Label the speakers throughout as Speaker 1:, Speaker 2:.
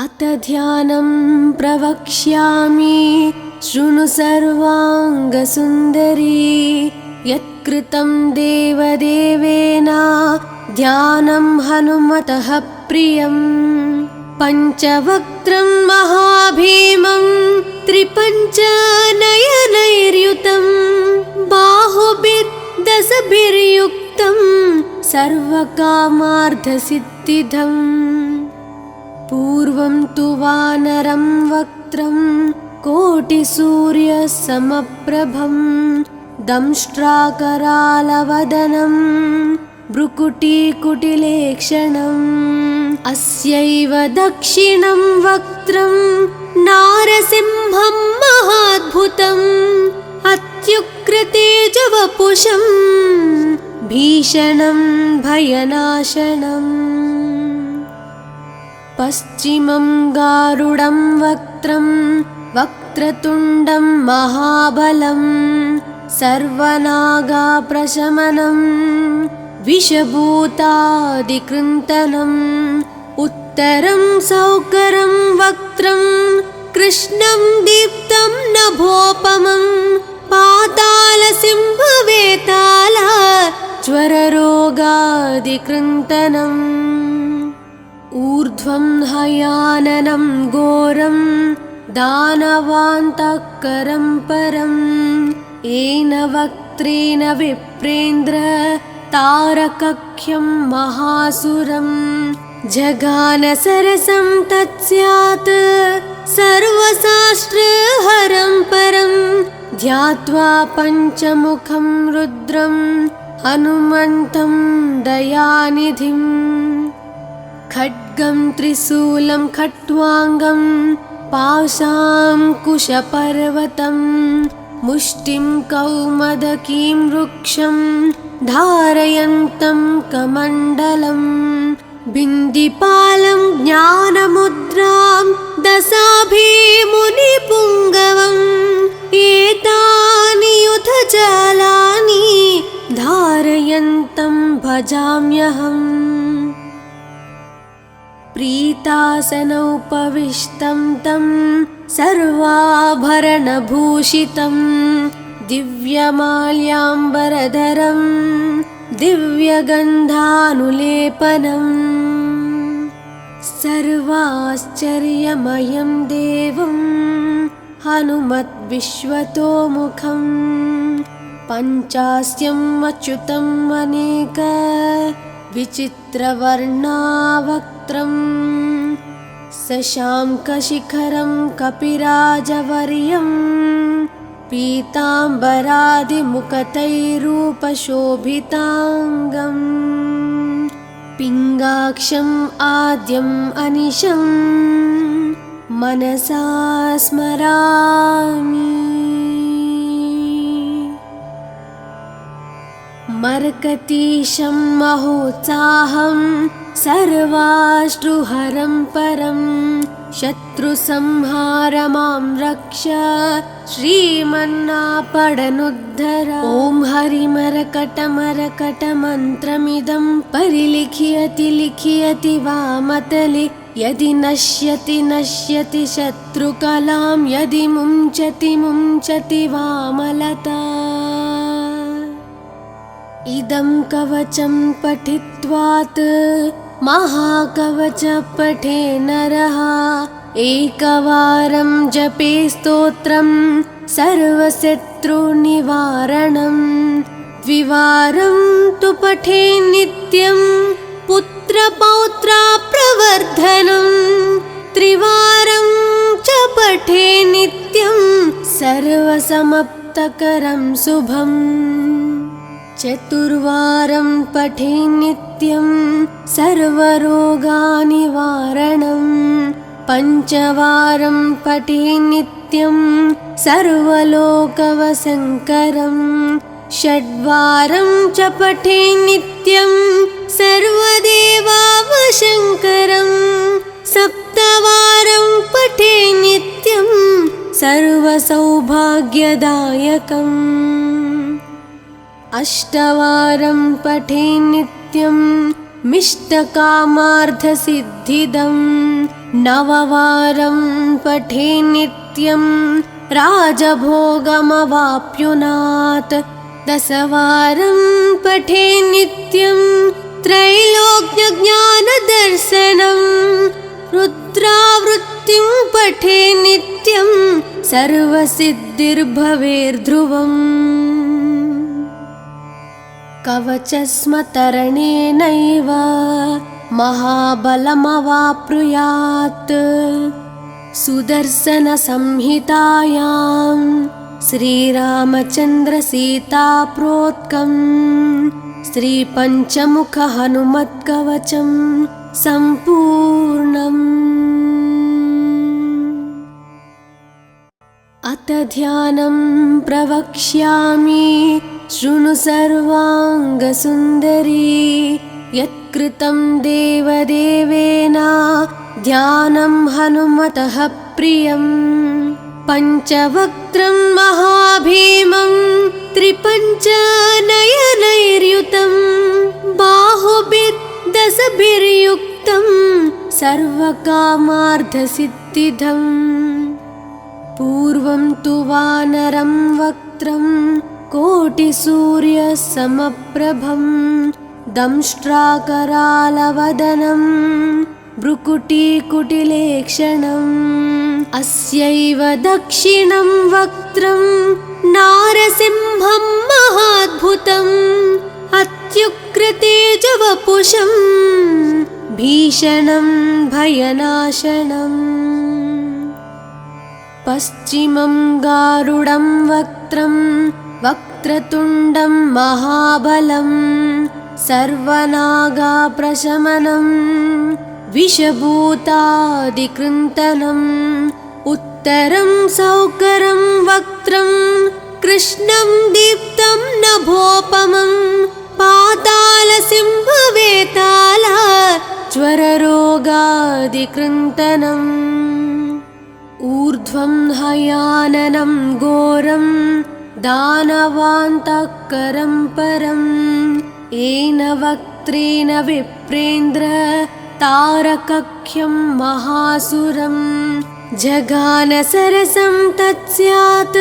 Speaker 1: अत ध्यानं प्रवक्ष्यामि शृणु सर्वाङ्गसुन्दरी। यत्कृतं देवदेवेन ध्यानं हनुमतः प्रियम्। पञ्चवक्त्रं महाभीमं त्रिपञ्चनयनैर्युतं बाहुभिर्दशभिर्युक्तं सर्वकामार्थसिद्धिदम्। पूर्वं तु वानरं वक्त्रं कोटिसूर्यसमप्रभं दंष्ट्राकरालवदनं भ्रुकुटीकुटिलेक्षणम्। अस्यैव दक्षिणं वक्त्रं नारसिंहं महाद्भुतम् अत्युग्रतेजवपुषं भीषणं भयनाशनम्। पश्चिमं गारुडं वक्त्रं वक्रतुण्डं महाबलं सर्वनागाप्रशमनं विषभूतादिकृन्तनम्। उत्तरं सौकरं वक्त्रं कृष्णं दीप्तं नभोपमं पातालसिंहवेताल ज्वररोगादिकृन्तनम्। ऊर्ध्वं हयाननं घोरं दानवान्तकरं परं येन वक्त्रेण विप्रेन्द्र तारकख्यं महासुरं। जगानसरसं तत्स्यात् सर्वशास्त्रहरं परं ध्यात्वा पञ्चमुखं रुद्रं हनुमन्तं दयानिधिम्। खड्गं त्रिशूलं खट्वाङ्गं पाशाङ्कुशपर्वतं मुष्टिं कौमदकीं वृक्षं धारयन्तं कमण्डलम्। बिन्दिपालं ज्ञानमुद्रां दशाभिमुनिपुङ्गवम् एतानि युधजालानि धारयन्तं भजाम्यहम्। प्रीतासनोपविष्टं तं सर्वाभरणभूषितं दिव्यमाल्याम्बरधरं दिव्यगन्धानुलेपनम्। सर्वाश्चर्यमयं देवं हनुमद्विश्वतोमुखं पञ्चास्यम् अच्युतम् अनेक विचित्रवर्णावक्त्रं शशाङ्कशिखरं कपिराजवर्यं पीताम्बरादिमुकुटैरूपशोभिताङ्गम्। पिङ्गाक्षम् आद्यम् अनिशं मनसा स्मरामि। मर्कतीशं महोत्साहं सर्वाश्रुहरं परं शत्रुसंहार मां रक्ष श्रीमन्नापडनुद्धर। ॐ हरिमरकटमरकटमन्त्रमिदं परिलिख्यति लिख्यति वामतले यदि नश्यति नश्यति शत्रुकलां यदि मुञ्चति मुञ्चति वामलता। इदं कवचं पठित्वात् महाकवच पठे नरः एकवारं जपे स्तोत्रं सर्वशत्रुनिवारणं। द्विवारं तु पठे नित्यं पुत्रपौत्राप्रवर्धनं। त्रिवारं च पठे नित्यं सर्वसमाप्तकरं शुभम्। चतुर्वारं पठे नित्यं सर्वरोगनिवारणं। पञ्चवारं पठे नित्यं सर्वलोकवशङ्करं। षड्वारं च पठे नित्यं सर्वदेवावशङ्करं। सप्तवारं पठे नित्यं सर्वसौभाग्यदायकम्। अष्टवारं पठे नित्यं मिष्टकामार्थसिद्धिदम्। नववारं पठे नित्यं राजभोगमवाप्युनात् 10 वारं पठे नित्यं त्रैलोक्यज्ञानदर्शनं रुद्रावृत्तिं पठे नित्यं सर्वसिद्धिर्भवेर्ध्रुवम् कवचस्मतरणेनैव महाबलमवाप्नुयात् सुदर्शनसंहितायां श्रीरामचन्द्रसीताप्रोक्तं श्रीपञ्चमुखहनुमत्कवचं सम्पूर्णम्। अथ ध्यानं प्रवक्ष्यामि शृणु सर्वाङ्गसुन्दरी यत्कृतं देवदेवेन ध्यानं हनुमतः प्रियं पञ्चवक्त्रं महाभीमं त्रिपञ्चनयनैर्युतं बाहुभिर्दशभिर्युक्तं सर्वकामार्थसिद्धिदम् पूर्वं तु वानरं वक्त्रं कोटिसूर्यसमप्रभं दंष्ट्राकरालवदनं भ्रुकुटीकुटिलेक्षणम् अस्यैव दक्षिणं वक्त्रं नारसिंहं महाद्भुतम् अत्युग्रतेजवपुषं भीषणं भयनाशनम् पश्चिमं गारुडं वक्त्रं वक्रतुण्डं महाबलं सर्वनागाप्रशमनं विषभूतादिकृन्तनम् उत्तरं सौकरं वक्त्रं कृष्णं दीप्तं नभोपमं पातालसिंहवेताल ज्वररोगादिकृन्तनम् ऊर्ध्वं हयाननं घोरं दानवान्तकरं परं येन वक्त्रेण विप्रेन्द्र तारकख्यं महासुरं जगानसरसं तत्स्यात्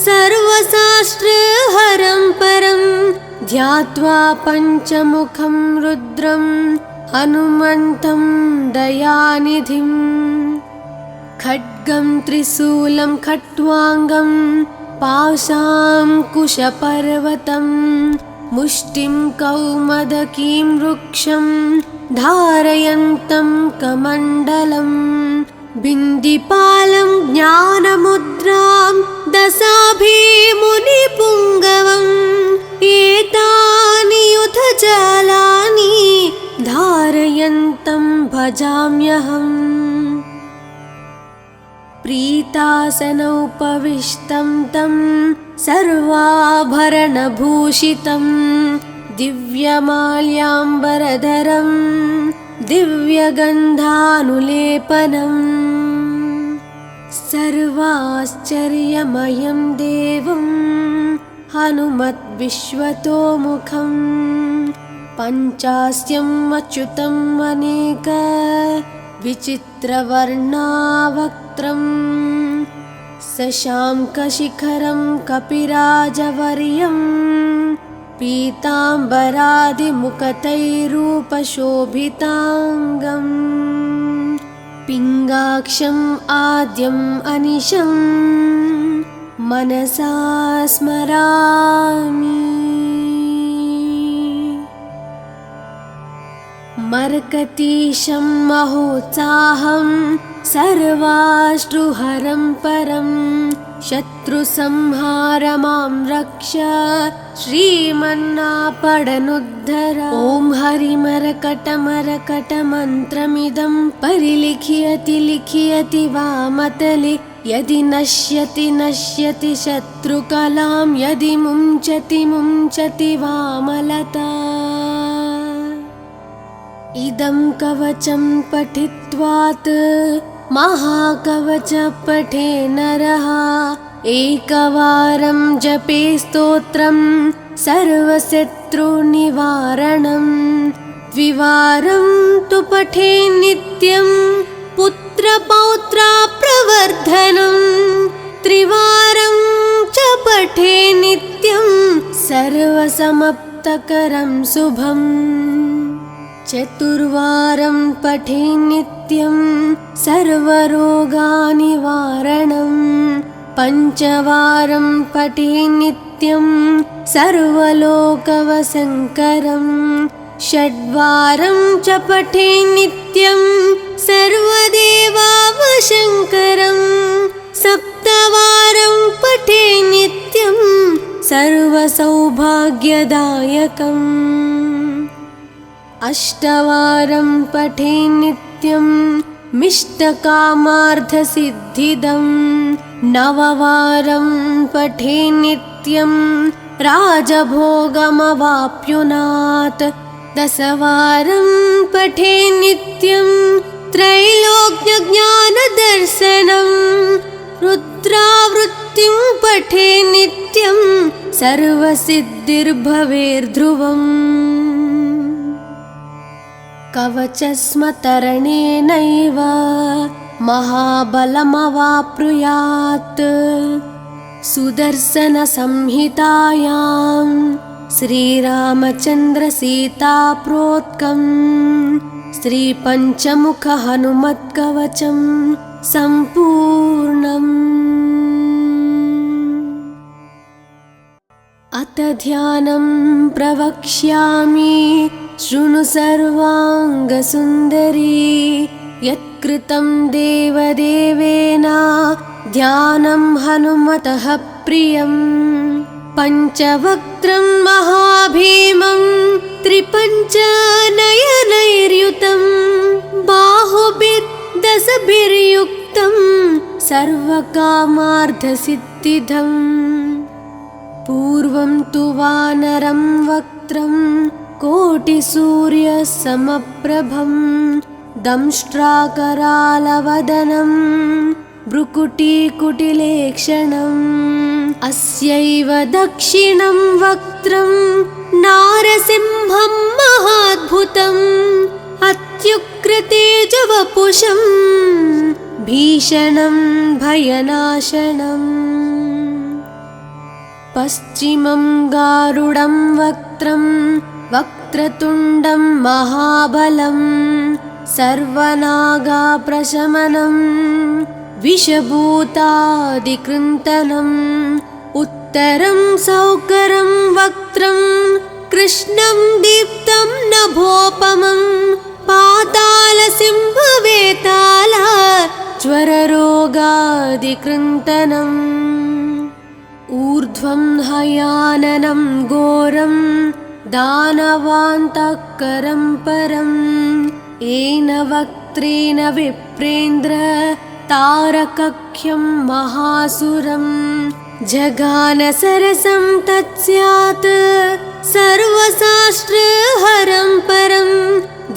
Speaker 1: सर्वशास्त्रहरं परं ध्यात्वा पञ्चमुखं रुद्रं हनुमन्तं दयानिधिम् खड्गं त्रिशूलं खट्वाङ्गं पाशाङ्कुशपर्वतं मुष्टिं कौमदकीं वृक्षं धारयन्तं कमण्डलं बिन्दिपालं ज्ञानमुद्रां दशाभिमुनिपुङ्गवम् एतानि युधजालानि धारयन्तं भजाम्यहम् प्रीतासनोपविष्टं तं सर्वाभरणभूषितं दिव्यमाल्याम्बरधरं दिव्यगन्धानुलेपनं सर्वाश्चर्यमयं देवं हनुमद्विश्वतोमुखं पञ्चास्यम् अच्युतम् अनेक विचित्रवर्णावक्त्रं शशाङ्कशिखरं कपिराजवर्यं पीताम्बरादिमुखतैरूपशोभिताङ्गं पिङ्गाक्षम् आद्यम् अनिशं मनसा स्मरामि मर्कतीशं महोत्साहं सर्वाश्रुहरं परं शत्रुसंहार मां रक्ष श्रीमन्नापडनुद्धर ॐ हरिमरकटमरकटमन्त्रमिदं परिलिख्यति लिख्यति वामतले यदि नश्यति नश्यति शत्रुकलां यदि मुञ्चति मुञ्चति वामलता इदं कवचं पठित्वात् महाकवच पठे नरः एकवारं जपे स्तोत्रं सर्वशत्रुनिवारणं द्विवारं तु पठे नित्यं पुत्रपौत्राप्रवर्धनं त्रिवारं च पठे नित्यं सर्वसमप्तकरं शुभम् चतुर्वारं पठे नित्यं सर्वरोगनिवारणं पञ्चवारं पठे नित्यं सर्वलोकवशङ्करं षड्वारं च पठे नित्यं सर्वदेवावशङ्करं सप्तवारं पठे नित्यं सर्वसौभाग्यदायकम् अष्टवारं पठे नित्यं मिष्टकामार्थसिद्धिदं नववारं पठे नित्यं राजभोगमवाप्नुयात् दशवारं पठे नित्यं त्रैलोक्यज्ञानदर्शनं रुद्रावृत्तिं पठे नित्यं सर्वसिद्धिर्भवेर्ध्रुवम् कवचस्मतरणेनैव महाबलमवाप्नुयात् सुदर्शनसंहितायां श्रीरामचन्द्रसीताप्रोक्तं श्रीपञ्चमुखहनुमत्कवचं सम्पूर्णम्। अथ ध्यानं प्रवक्ष्यामि शृणु सर्वाङ्गसुन्दरी यत्कृतं देवदेवेन ध्यानं हनुमतः प्रियम् पञ्चवक्त्रं महाभीमं त्रिपञ्चनयनैर्युतं बाहुभिर्दशभिर्युक्तं सर्वकामार्थसिद्धिदम् पूर्वं तु वानरं वक्त्रं कोटिसूर्यसमप्रभं दंष्ट्राकरालवदनं भ्रुकुटीकुटिलेक्षणम् अस्यैव दक्षिणं वक्त्रं नारसिंहं महाद्भुतम् अत्युग्रतेजवपुषं भीषणं भयनाशनम् पश्चिमं गारुडं वक्त्रं वक्रतुण्डं महाबलं सर्वनागाप्रशमनं विषभूतादिकृन्तनम् उत्तरं सौकरं वक्त्रं कृष्णं दीप्तं नभोपमं पातालसिंहवेताल ज्वररोगादिकृन्तनम् ऊर्ध्वं हयाननं घोरं दानवान्तकरं परं येन वक्त्रेण विप्रेन्द्र तारकख्यं महासुरं जगानसरसं तत्स्यात् सर्वशास्त्रहरं परं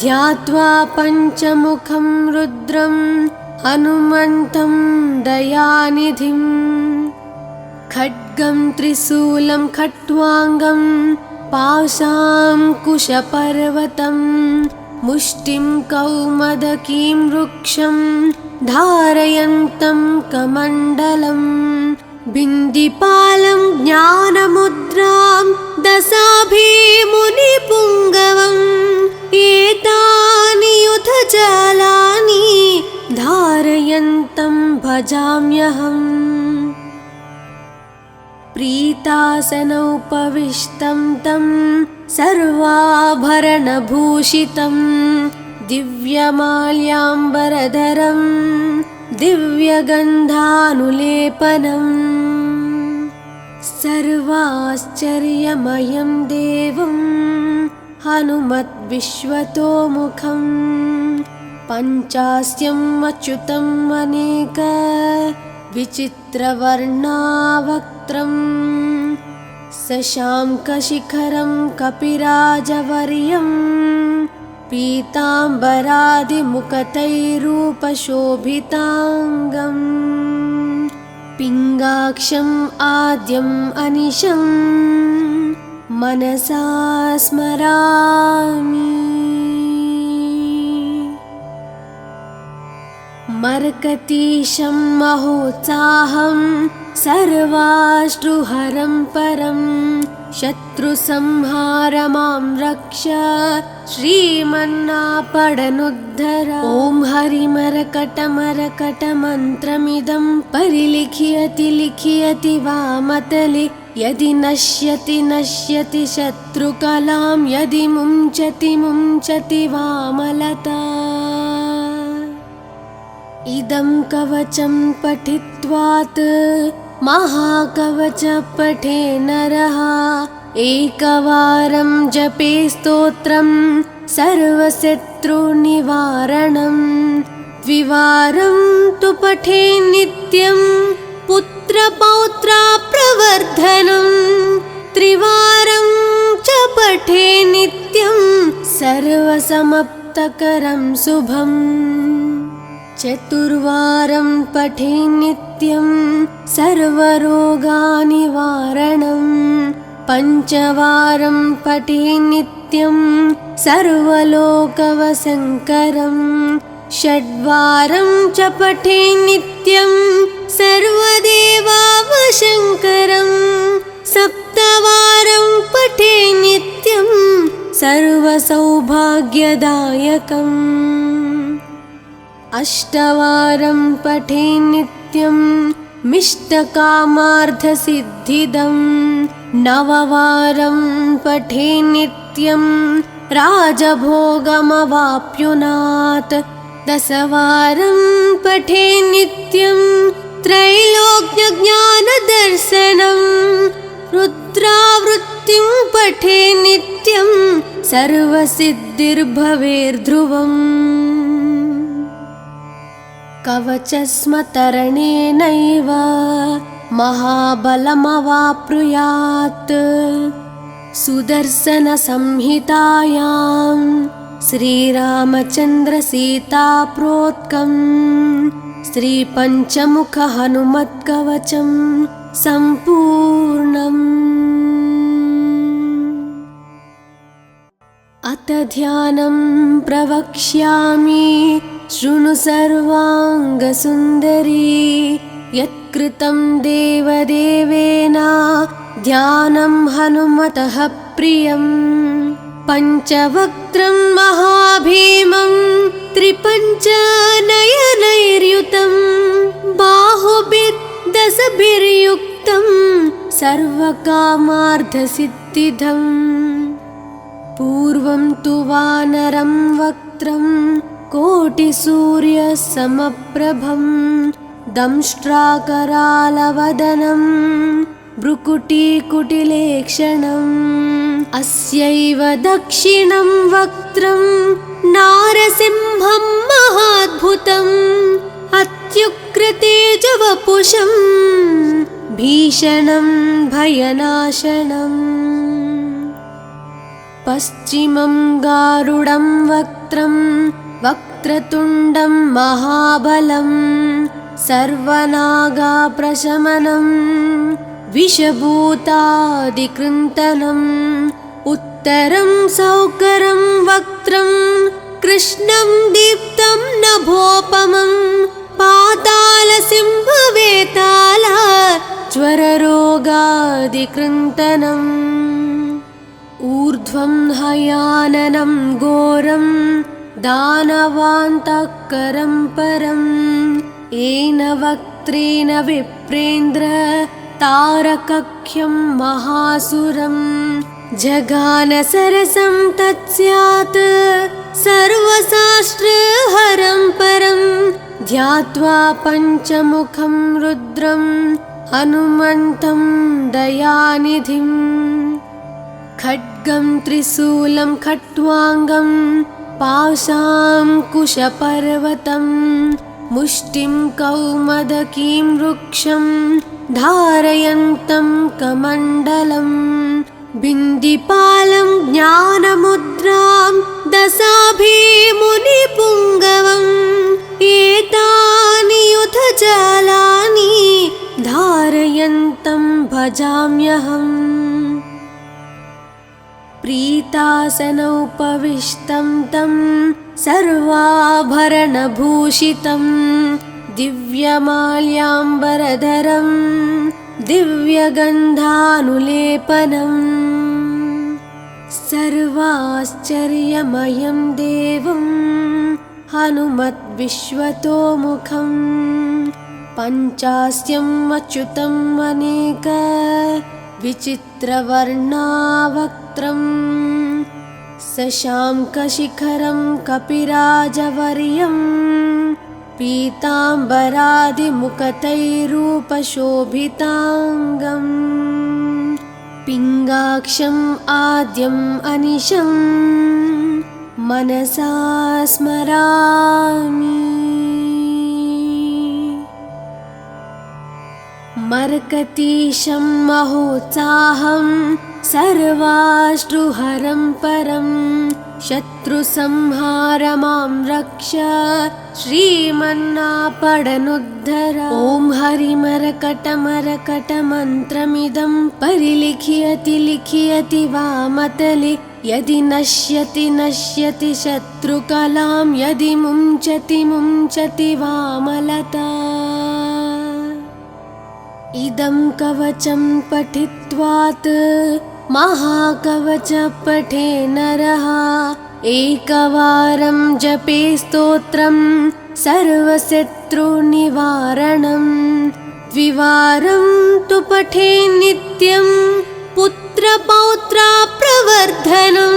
Speaker 1: ध्यात्वा पञ्चमुखं रुद्रं हनुमन्तं दयानिधिम् खड्गं त्रिशूलं खट्वाङ्गं पाशाङ्कुशपर्वतं मुष्टिं कौमदकीं वृक्षं धारयन्तं कमण्डलं बिन्दिपालं ज्ञानमुद्रां दशाभिमुनिपुङ्गवम् एतानि युधजालानि धारयन्तं भजाम्यहम् प्रीतासनोपविष्टं तं सर्वाभरणभूषितं दिव्यमाल्याम्बरधरं दिव्यगन्धानुलेपनम् सर्वाश्चर्यमयं देवं हनुमद्विश्वतोमुखं पञ्चास्यम् अच्युतम् अनेक विचित्रवर्णावक्त्रं शशाङ्कशिखरं कपिराजवर्यं पीताम्बरादिमुकुटैरूपशोभिताङ्गम् पिङ्गाक्षम् आद्यम् अनिशं मनसा स्मरामि। मर्कतीशं महोत्साहं सर्वाश्रुहरं परं शत्रुसंहार मां रक्ष श्रीमन्नापडनुद्धर। ॐ हरिमरकटमरकटमन्त्रमिदं परिलिख्यति लिख्यति वामतले यदि नश्यति नश्यति शत्रुकलां यदि मुञ्चति मुञ्चति वामलता। इदं कवचं पठित्वात् महाकवच पठे नरः एकवारं जपे स्तोत्रं सर्वशत्रुनिवारणं द्विवारं तु पठे नित्यं पुत्रपौत्रप्रवर्धनं त्रिवारं च पठे नित्यं सर्वसमाप्तकरं शुभम् चतुर्वारं पठे नित्यं सर्वरोगनिवारणं पञ्चवारं पठे नित्यं सर्वलोकवशङ्करं षड्वारं च पठे नित्यं सर्वदेवावशङ्करं सप्तवारं पठे नित्यं सर्वसौभाग्यदायकम् अष्टवारं पठे नित्यं मिष्टकामार्थसिद्धिदं नववारं पठे नित्यं राजभोगमवाप्नुयात् दशवारं पठे नित्यं त्रैलोक्यज्ञानदर्शनं रुद्रावृत्तिं पठे नित्यं सर्वसिद्धिर्भवेर्ध्रुवम् कवचस्मतरणेनैव महाबलमवाप्नुयात् सुदर्शनसंहितायां श्रीरामचन्द्रसीताप्रोक्तं श्रीपञ्चमुखहनुमत्कवचं सम्पूर्णम्। अथ ध्यानं प्रवक्ष्यामि शृणु सर्वाङ्गसुन्दरी यत्कृतं देवदेवेन ध्यानं हनुमतः प्रियं पञ्चवक्त्रं महाभीमं त्रिपञ्चनयनैर्युतं बाहुभिर्दशभिर्युक्तं सर्वकामार्थसिद्धिदम् पूर्वं तु वानरं वक्त्रं कोटिसूर्यसमप्रभं दंष्ट्राकरालवदनं भ्रुकुटीकुटिलेक्षणम् अस्यैव दक्षिणं वक्त्रं नारसिंहं महाद्भुतम् अत्युग्रतेजवपुषं भीषणं भयनाशनम् पश्चिमं गारुडं वक्त्रं वक्रतुण्डं महाबलं सर्वनागाप्रशमनं विषभूतादिकृन्तनम् उत्तरं सौकरं वक्त्रं कृष्णं दीप्तं नभोपमं पातालसिंहवेताला ज्वररोगादिकृन्तनम् ऊर्ध्वं हयाननं घोरं दानवान्तकरं परम् येन वक्त्रेण विप्रेन्द्र तारकख्यं महासुरं जगानसरसं तत्स्यात् सर्वशास्त्रहरं परं ध्यात्वा पञ्चमुखं रुद्रं हनुमन्तं दयानिधिम् खड्गं त्रिशूलं खट्वाङ्गं पाशाङ्कुशपर्वतं मुष्टिं कौमदकीं वृक्षं धारयन्तं कमण्डलं बिन्दिपालं ज्ञानमुद्रां दशाभिमुनिपुङ्गवम् एतानि युधजालानि धारयन्तं भजाम्यहम् प्रीतासनोपविष्टं तं सर्वाभरणभूषितं दिव्यमाल्याम्बरधरं दिव्यगन्धानुलेपनम् सर्वाश्चर्यमयं देवं हनुमद्विश्वतोमुखं पञ्चास्यम् अच्युतम् अनेक विचित्रवर्णावक्त्रं शशाङ्कशिखरं कपिराजवर्यं पीताम्बरादिमुकुटैरूपशोभिताङ्गम् पिङ्गाक्षम् आद्यम् अनिशं मनसा स्मरामि। मर्कतीशं महोत्साहं सर्वाश्रुहरं परं शत्रुसंहारमां रक्ष श्रीमन्नापडनुद्धर। ॐ हरिमरकटमरकटमन्त्रमिदं परिलिख्यति लिख्यति वामतले यदि नश्यति नश्यति शत्रुकलां यदि मुञ्चति मुञ्चति वामलता। इदं कवचं पठित्वात् महाकवच पठे नरः एकवारं जपे स्तोत्रं सर्वशत्रुनिवारणं द्विवारं तु पठे नित्यं पुत्रपौत्राप्रवर्धनं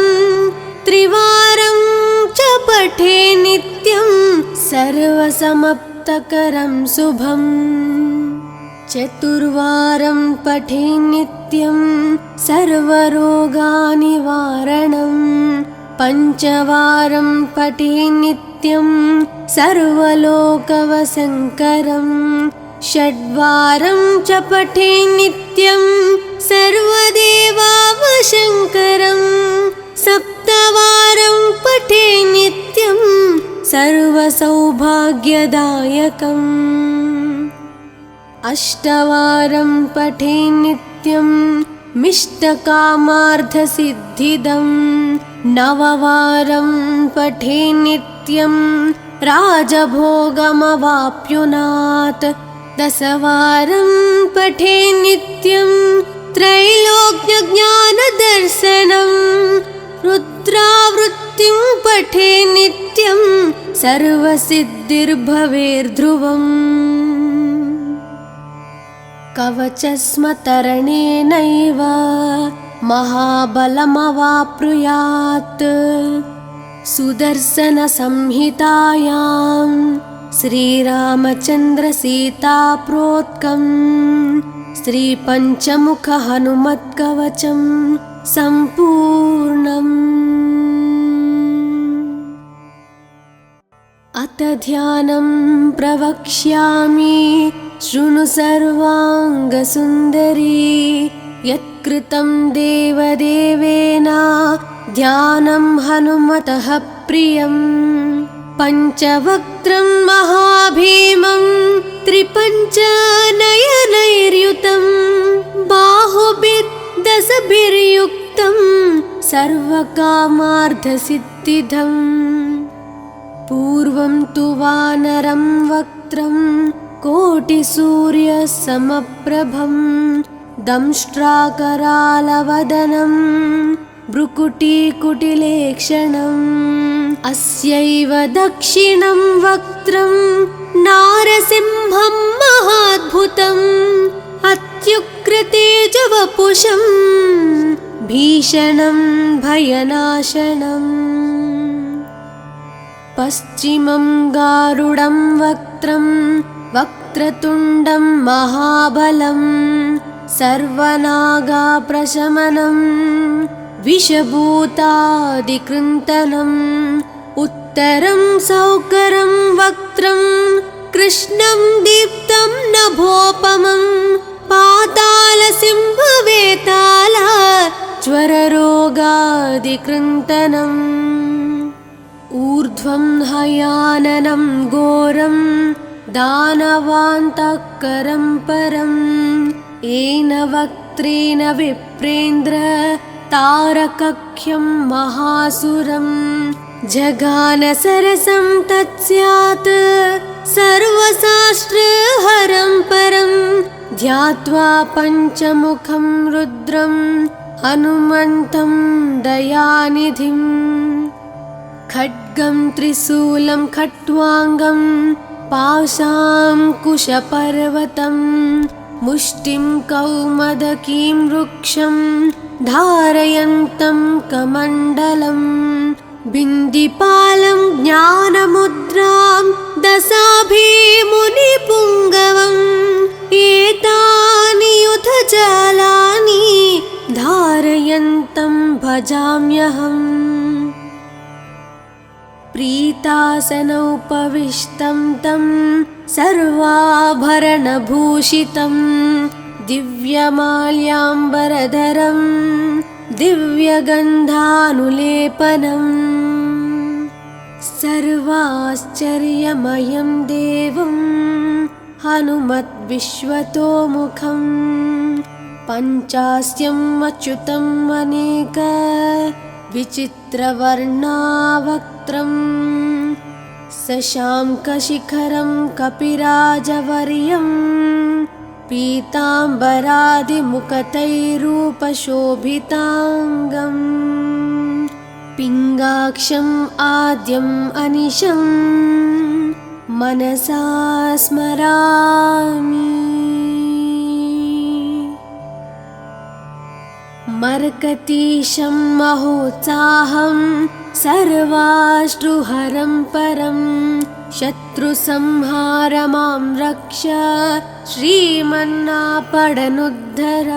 Speaker 1: त्रिवारं च पठे नित्यं सर्वसमाप्तकरं शुभम् चतुर्वारं पठे नित्यं सर्वरोगनिवारणं पञ्चवारं पठे नित्यं सर्वलोकवशङ्करं षड्वारं च पठे नित्यं सर्वदेवावशङ्करं सप्तवारं पठे नित्यं सर्वसौभाग्यदायकम् अष्टवारं पठे नित्यं मिष्टकामार्थसिद्धिदं नववारं पठे नित्यं राजभोगमवाप्नुयात् दशवारं पठे नित्यं त्रैलोक्यज्ञानदर्शनं रुद्रावृत्तिं पठे नित्यं सर्वसिद्धिर्भवेर्ध्रुवम् कवचस्मतरणेनैव महाबलमवाप्नुयात् सुदर्शनसंहितायां श्रीरामचन्द्रसीताप्रोक्तं श्रीपञ्चमुखहनुमत्कवचं सम्पूर्णम्। अथ ध्यानं प्रवक्ष्यामि शृणु सर्वाङ्गसुन्दरी यत्कृतं देवदेवेन ध्यानं हनुमतः प्रियं पञ्चवक्त्रं महाभीमं त्रिपञ्चनयनैर्युतं बाहुभिर्दशभिर्युक्तं सर्वकामार्थसिद्धिदम् पूर्वं तु वानरं वक्त्रं कोटिसूर्यसमप्रभं दंष्ट्राकरालवदनं भ्रुकुटीकुटिलेक्षणम् अस्यैव दक्षिणं वक्त्रं नारसिंहं महाद्भुतम् अत्युग्रतेजवपुषं भीषणं भयनाशनम् पश्चिमं गारुडं वक्त्रं वक्रतुण्डं महाबलं सर्वनागाप्रशमनं विषभूतादिकृन्तनम् उत्तरं सौकरं वक्त्रं कृष्णं दीप्तं नभोपमं पातालसिंहवेताल ज्वररोगादिकृन्तनम् ऊर्ध्वं हयाननं घोरं दानवान्तकरं परं येन वक्त्रेण विप्रेन्द्र तारकख्यं महासुरं जगान सरसं तत्स्यात् सर्वशास्त्रहरं परं ध्यात्वा पञ्चमुखं रुद्रं हनुमन्तं दयानिधिं खड्गं त्रिशूलं खट्वाङ्गं पाशाङ्कुशपर्वतं मुष्टिं कौमदकीं वृक्षं धारयन्तं कमण्डलं बिन्दिपालं ज्ञानमुद्रां दशाभिमुनिपुङ्गवम् एतानि युधजालानि धारयन्तं भजाम्यहम् प्रीतासनोपविष्टं तं सर्वाभरणभूषितं दिव्यमाल्याम्बरधरं दिव्यगन्धानुलेपनम् सर्वाश्चर्यमयं देवं हनुमद्विश्वतोमुखं पञ्चास्यम् अच्युतम् अनेक विचित्रवर्णावक्त्रं शशाङ्कशिखरं कपिराजवर्यं पीताम्बरादिमुखतैरूपशोभिताङ्गम् पिङ्गाक्षम् आद्यम् अनिशं मनसा स्मरामि मर्कतीशं महोत्साहं सर्वाश्रुहरं परं शत्रुसंहार मां रक्ष श्रीमन्नापडनुद्धर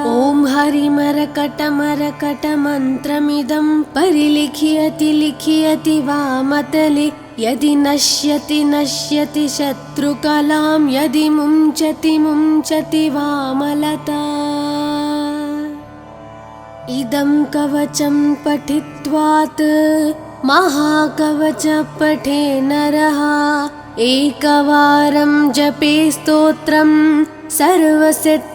Speaker 1: ॐ हरिमरकटमरकटमन्त्रमिदं परिलिख्यति लिख्यति वामतले यदि नश्यति नश्यति शत्रुकलां यदि मुञ्चति मुञ्चति वामलता इदं कवचं पठित्वात् महाकवच पठे नरः एकवारं जपे स्तोत्रं सर्वसिद्धिप्रदायकम्